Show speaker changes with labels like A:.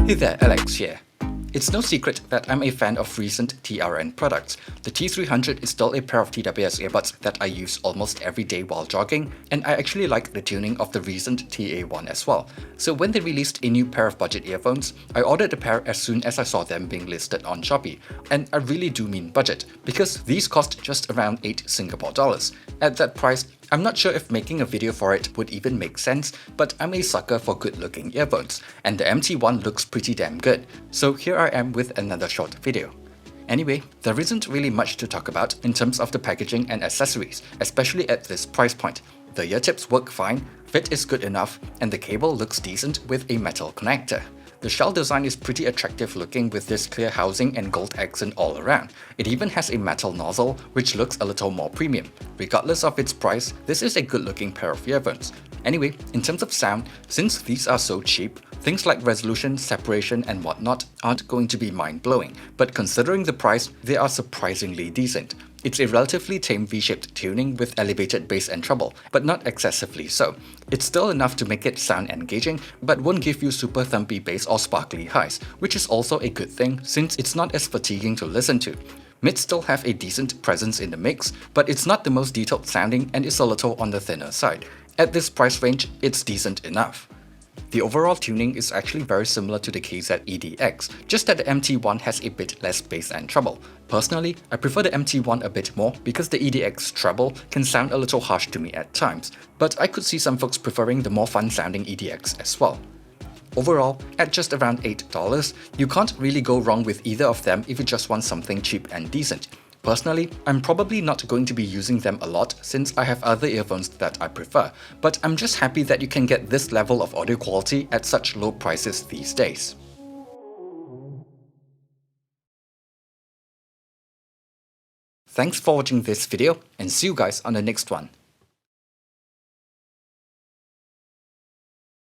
A: Hey there, Alex here. It's no secret that I'm a fan of recent TRN products. The T300 is still a pair of TWS earbuds that I use almost every day while jogging, and I actually like the tuning of the recent TA1 as well. So when they released a new pair of budget earphones, I ordered a pair as soon as I saw them being listed on Shopee. And I really do mean budget, because these cost just around 8 Singapore dollars. At that price, I'm not sure if making a video for it would even make sense, but I'm a sucker for good-looking earphones, and the MT1 looks pretty damn good. So here I am with another short video. Anyway, there isn't really much to talk about in terms of the packaging and accessories, especially at this price point. The ear tips work fine, fit is good enough, and the cable looks decent with a metal connector. The shell design is pretty attractive looking with this clear housing and gold accent all around. It even has a metal nozzle, which looks a little more premium. Regardless of its price, this is a good looking pair of earphones. Anyway, in terms of sound, since these are so cheap, things like resolution, separation and whatnot aren't going to be mind-blowing, but considering the price, they are surprisingly decent. It's a relatively tame V-shaped tuning with elevated bass and treble, but not excessively so. It's still enough to make it sound engaging, but won't give you super thumpy bass or sparkly highs, which is also a good thing since it's not as fatiguing to listen to. Mids still have a decent presence in the mix, but it's not the most detailed sounding and is a little on the thinner side. At this price range, it's decent enough. The overall tuning is actually very similar to the KZ EDX, just that the MT1 has a bit less bass and treble. Personally, I prefer the MT1 a bit more because the EDX treble can sound a little harsh to me at times, but I could see some folks preferring the more fun-sounding EDX as well. Overall, at just around $8, you can't really go wrong with either of them if you just want something cheap and decent. Personally, I'm probably not going to be using them a lot since I have other earphones that I prefer, but I'm just happy that you can get this level of audio quality at such low prices these days. Thanks for watching this video, and see you guys on the next one.